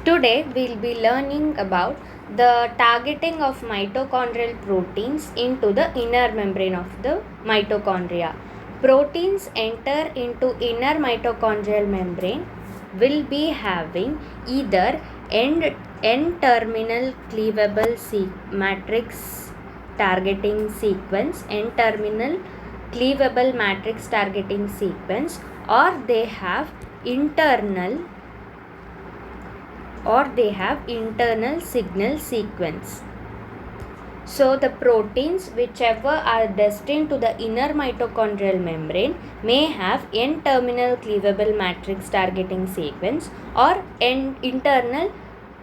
Today we'll be learning about the targeting of mitochondrial proteins into the inner membrane of the mitochondria. Proteins enter into inner mitochondrial membrane will be having either N-terminal cleavable matrix targeting sequence, N-terminal cleavable matrix targeting sequence, or they have internal signal sequence. So the proteins whichever are destined to the inner mitochondrial membrane may have N-terminal cleavable matrix targeting sequence or internal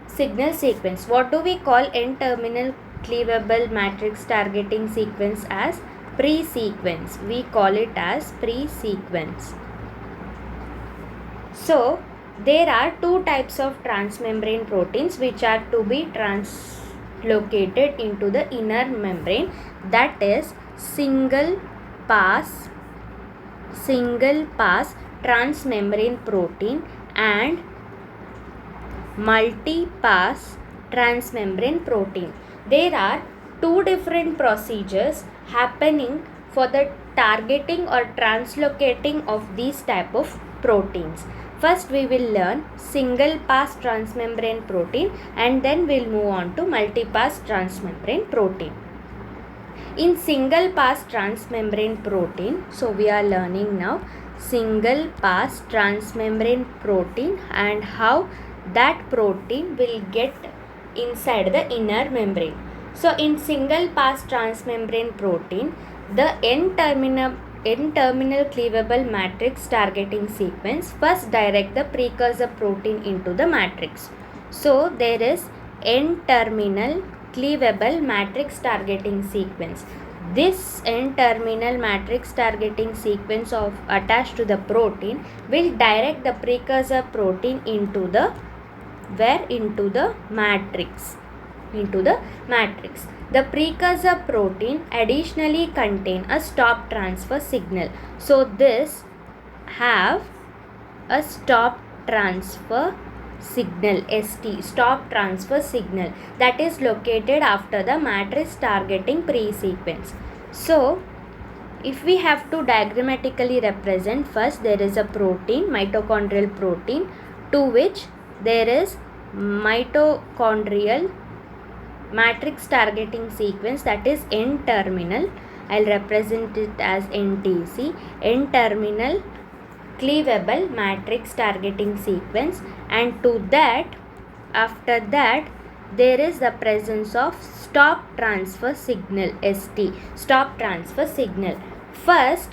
signal sequence. What do we call N-terminal cleavable matrix targeting sequence? As pre-sequence. We call it as pre-sequence. So there are two types of transmembrane proteins which are to be translocated into the inner membrane, that is single pass transmembrane protein and multi-pass transmembrane protein. There are two different procedures happening for the targeting or translocating of these type of proteins. First we will learn single pass transmembrane protein and then we'll move on to multi-pass transmembrane protein. In single pass transmembrane protein, so we are learning now single pass transmembrane protein and how that protein will get inside the inner membrane. So in single pass transmembrane protein, the N-terminal cleavable matrix targeting sequence first direct the precursor protein into the matrix. So there is N-terminal cleavable matrix targeting sequence. This N-terminal matrix targeting sequence attached to the protein will direct the precursor protein into the matrix. The precursor protein additionally contain a stop transfer signal. So this have a stop transfer signal, ST, stop transfer signal, that is located after the matrix targeting pre-sequence. So if we have to diagrammatically represent, first there is a protein, mitochondrial protein, to which there is mitochondrial matrix targeting sequence, that is N-terminal. I'll represent it as NTC, N-terminal cleavable matrix targeting sequence, and to that, after that, there is the presence of stop transfer signal, ST, stop transfer signal. First,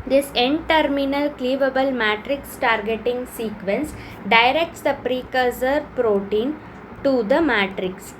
this N-terminal cleavable matrix targeting sequence directs the precursor protein to the matrix.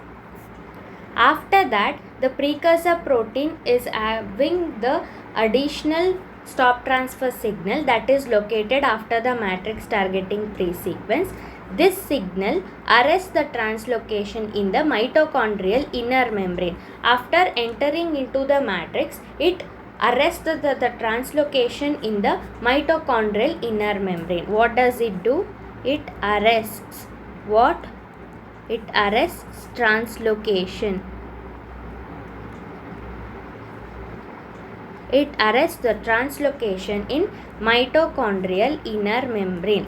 After that, the precursor protein is having the additional stop transfer signal that is located after the matrix targeting pre-sequence. This signal arrests the translocation in the mitochondrial inner membrane. After entering into the matrix, it arrests the translocation in the mitochondrial inner membrane. What does it do? It arrests what? It arrests translocation. It arrests the translocation in mitochondrial inner membrane,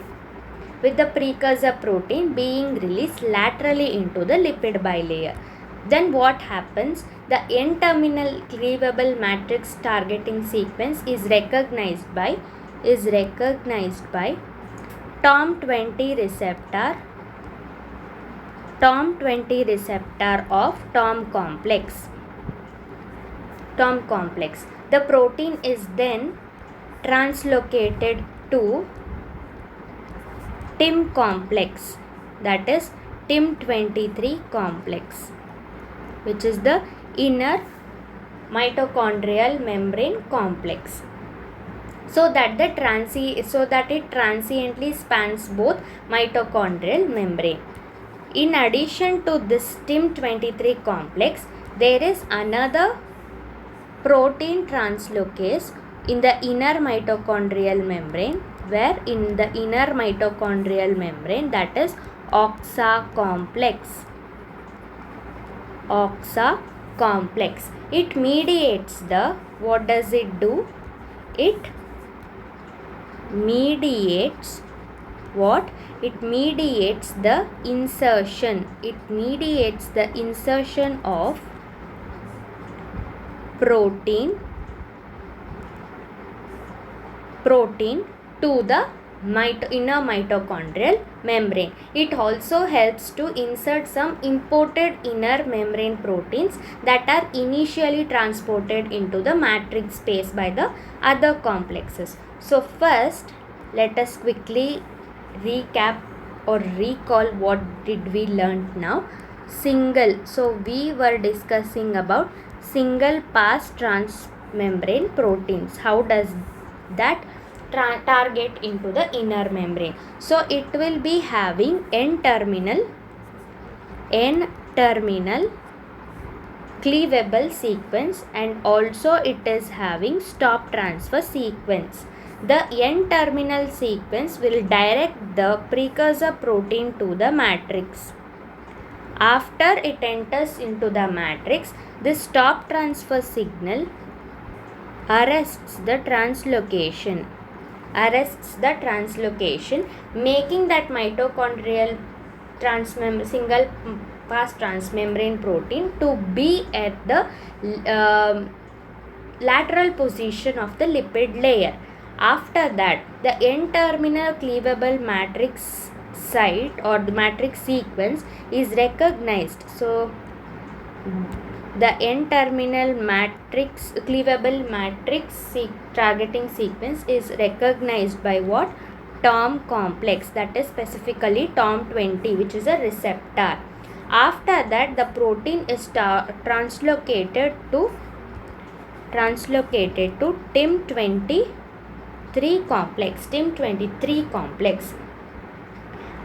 with the precursor protein being released laterally into the lipid bilayer. Then what happens? The N-terminal cleavable matrix targeting sequence is recognized by TOM20 receptor of TOM complex. The protein is then translocated to TIM complex, that is TIM23 complex, which is the inner mitochondrial membrane complex, so that it transiently spans both mitochondrial membrane. In addition to this TIM23 complex, there is another protein translocase in the inner mitochondrial membrane, where in the inner mitochondrial membrane, that is OXA complex. OXA complex. It mediates the, what does it do? It mediates what? It mediates the insertion. It mediates the insertion of protein to the inner mitochondrial membrane. It also helps to insert some imported inner membrane proteins that are initially transported into the matrix space by the other complexes. So first, let us quickly recap or recall what did we learn now. So we were discussing about single pass transmembrane proteins. How does that target into the inner membrane? So it will be having N-terminal cleavable sequence, and also it is having stop transfer sequence. The N-terminal sequence will direct the precursor protein to the matrix. After it enters into the matrix, this stop transfer signal arrests the translocation, making that mitochondrial single pass transmembrane protein to be at the lateral position of the lipid layer. After that, the N-terminal cleavable matrix site or the matrix sequence is recognized. So the N-terminal cleavable matrix targeting sequence is recognized by what? TOM complex, that is specifically TOM20, which is a receptor. After that, the protein is translocated to TIM23 complex,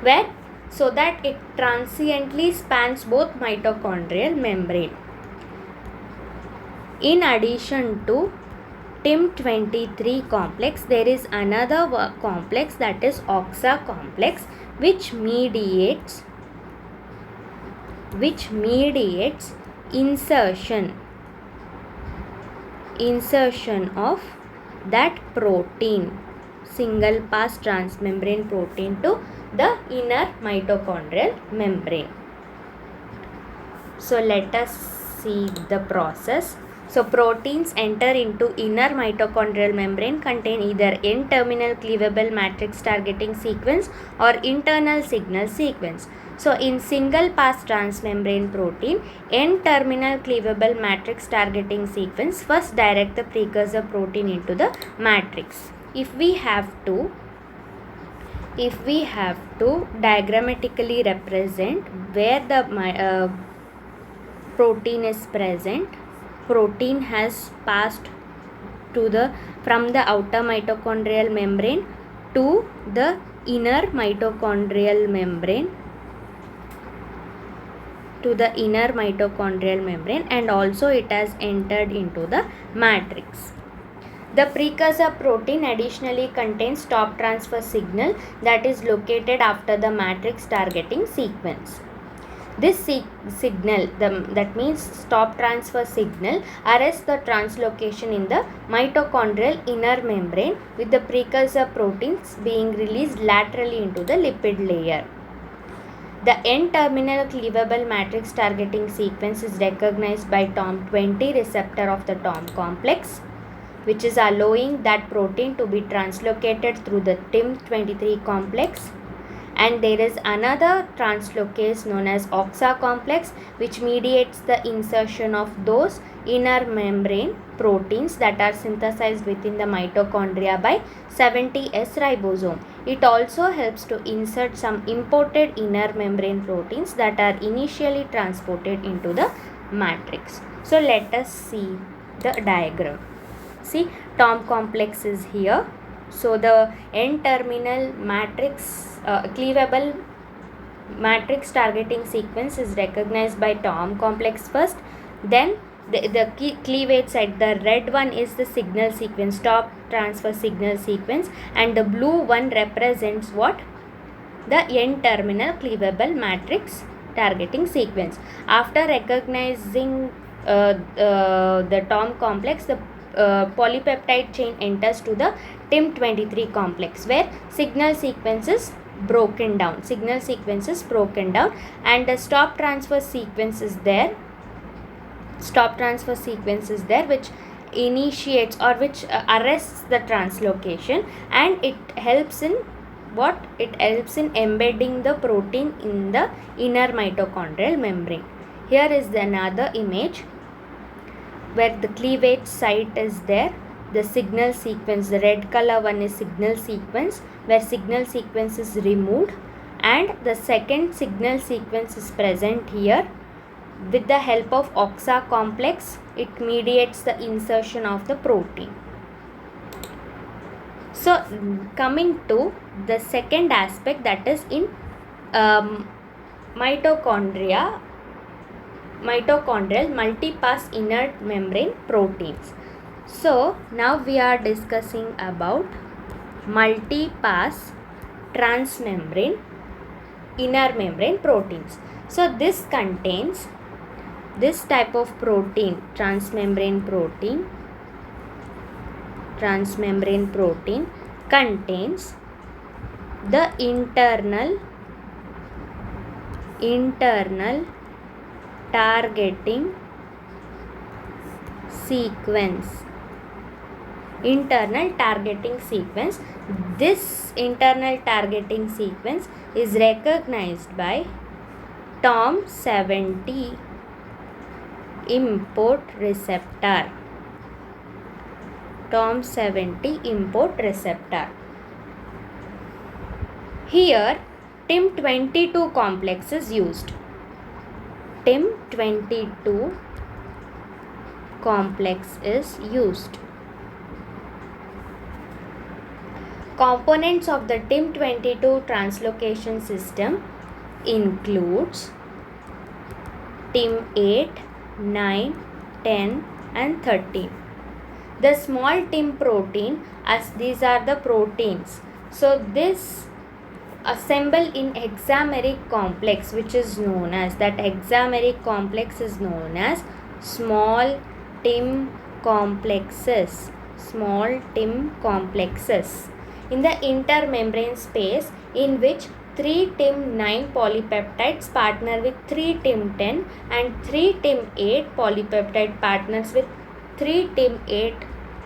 where so that it transiently spans both mitochondrial membrane. In addition to TIM23 complex, there is another complex, that is OXA complex, which mediates insertion of that protein, single pass transmembrane protein, to the inner mitochondrial membrane. So let us see the process. So proteins enter into inner mitochondrial membrane contain either N-terminal cleavable matrix targeting sequence or internal signal sequence. So in single pass transmembrane protein, N-terminal cleavable matrix targeting sequence first direct the precursor protein into the matrix. If we have to diagrammatically represent where the protein is present, protein has passed from the outer mitochondrial membrane to the inner mitochondrial membrane, and also it has entered into the matrix. The precursor protein additionally contains stop transfer signal that is located after the matrix targeting sequence. This signal, that means stop transfer signal, arrests the translocation in the mitochondrial inner membrane, with the precursor proteins being released laterally into the lipid layer. The N-terminal cleavable matrix targeting sequence is recognized by TOM20 receptor of the TOM complex, which is allowing that protein to be translocated through the TIM23 complex. And there is another translocase known as OXA complex, which mediates the insertion of those inner membrane proteins that are synthesized within the mitochondria by 70S ribosome. It also helps to insert some imported inner membrane proteins that are initially transported into the matrix. So let us see the diagram. See, TOM complex is here. So the N-terminal cleavable matrix targeting sequence is recognized by TOM complex first. Then the cleavage site, the red one is the signal sequence, stop transfer signal sequence, and the blue one represents what? the N-terminal cleavable matrix targeting sequence. After recognizing the TOM complex, the polypeptide chain enters to the TIM23 complex, where signal sequence is broken down, and the stop transfer sequence is there, which initiates or which arrests the translocation, and it helps in embedding the protein in the inner mitochondrial membrane. Here is another image where the cleavage site is there. The signal sequence, the red color one is signal sequence, where signal sequence is removed, and the second signal sequence is present here. With the help of OXA complex, it mediates the insertion of the protein. So coming to the second aspect, that is in mitochondrial multipass inner membrane proteins. So now we are discussing about multipass transmembrane inner membrane proteins. So this contains this type of protein, transmembrane protein contains the internal targeting sequence. This internal targeting sequence is recognized by TOM70 import receptor. Here TIM22 complex is used. Components of the TIM22 translocation system includes TIM8, 9, 10 and 13. The small TIM protein, as these are the proteins, so this assemble in hexameric complex, which is known as, that hexameric complex is known as small TIM complexes. In the intermembrane space, in which 3 TIM9 polypeptides partner with 3 TIM10 and 3 TIM8 polypeptide partners with 3 TIM8,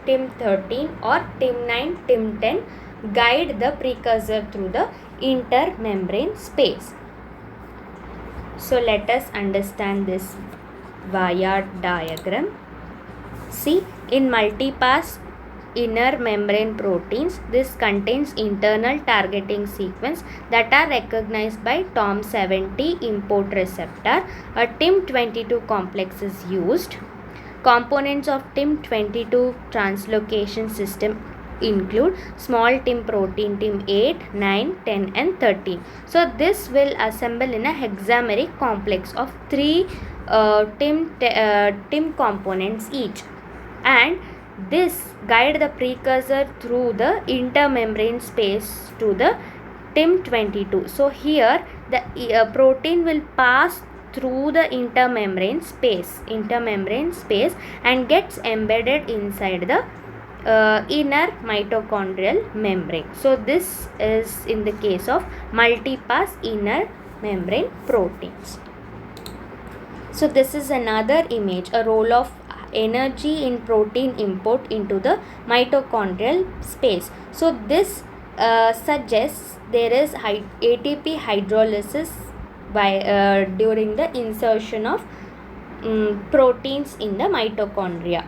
TIM13 or TIM9, TIM10 guide the precursor through the intermembrane space. So let us understand this via diagram. See, in multipass inner membrane proteins, this contains internal targeting sequence that are recognized by TOM70 import receptor. A TIM22 complex is used. Components of TIM22 translocation system include small TIM protein TIM8, 9, 10 and 13. So this will assemble in a hexameric complex of 3 TIM components each, and this guide the precursor through the intermembrane space to the TIM22. So here the protein will pass through the intermembrane space and gets embedded inside the inner mitochondrial membrane. So this is in the case of multipass inner membrane proteins. So this is another image, a role of energy in protein import into the mitochondrial space. So this suggests there is ATP hydrolysis by during the insertion of proteins in the mitochondria.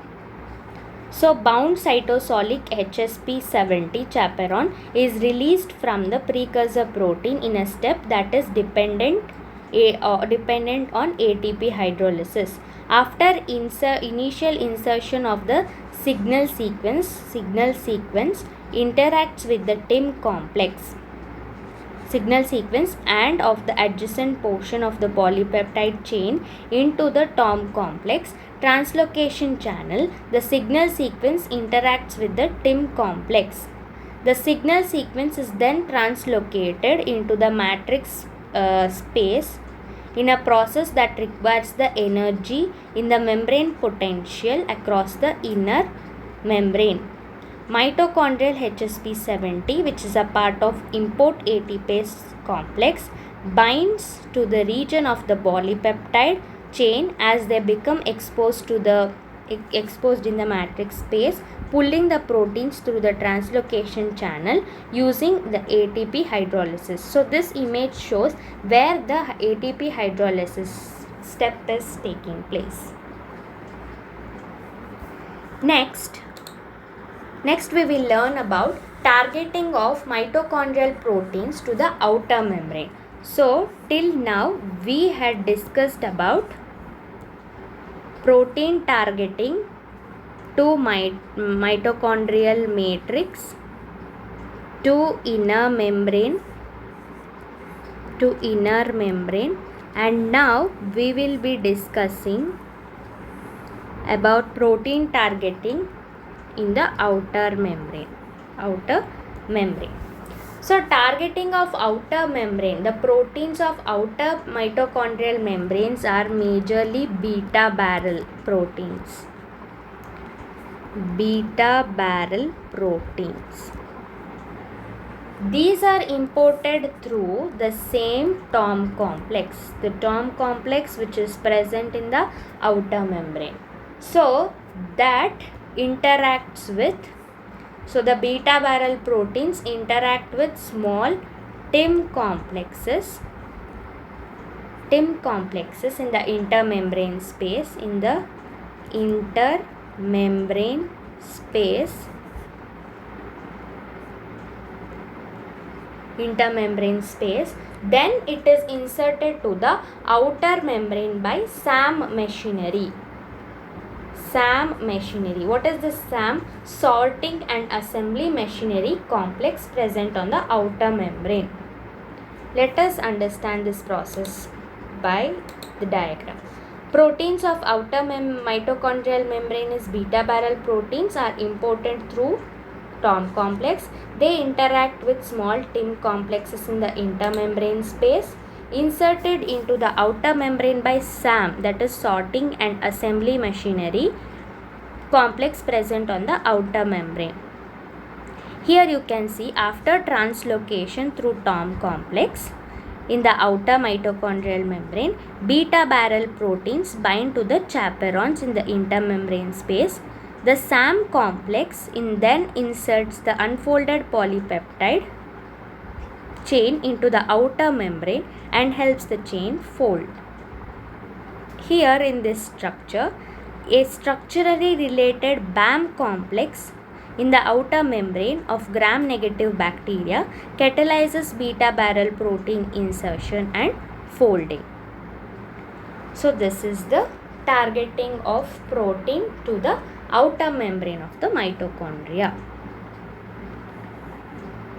So bound cytosolic HSP70 chaperone is released from the precursor protein in a step that is dependent on ATP hydrolysis. After initial insertion of the signal sequence interacts with the TIM complex and of the adjacent portion of the polypeptide chain into the TOM complex translocation channel. The signal sequence interacts with the TIM complex The signal sequence is then translocated into the matrix space in a process that requires the energy in the membrane potential across the inner membrane. Mitochondrial HSP70, which is a part of import ATPase complex, binds to the region of the polypeptide chain as they become exposed in the matrix space, pulling the proteins through the translocation channel using the ATP hydrolysis. So this image shows where the ATP hydrolysis step is taking place. Next we will learn about targeting of mitochondrial proteins to the outer membrane. So till now we had discussed about protein targeting to mitochondrial matrix, to inner membrane, and now we will be discussing about protein targeting in the outer membrane. So targeting of outer membrane, the proteins of outer mitochondrial membranes are majorly beta barrel proteins. These are imported through the same Tom complex, the Tom complex which is present in the outer membrane. So that interacts with, so the beta barrel proteins interact with small TIM complexes in the intermembrane space, then it is inserted to the outer membrane by SAM machinery. What is this SAM? Sorting and assembly machinery complex present on the outer membrane. Let us understand this process by the diagram. Proteins of outer mitochondrial membrane is beta barrel proteins are imported through Tom complex. They interact with small TIM complexes in the intermembrane space, inserted into the outer membrane by SAM, that is sorting and assembly machinery complex present on the outer membrane. Here you can see after translocation through Tom complex in the outer mitochondrial membrane, beta barrel proteins bind to the chaperones in the intermembrane space. The SAM complex then inserts the unfolded polypeptide chain into the outer membrane and helps the chain fold. Here in this structure, a structurally related BAM complex in the outer membrane of gram-negative bacteria catalyzes beta barrel protein insertion and folding. So this is the targeting of protein to the outer membrane of the mitochondria.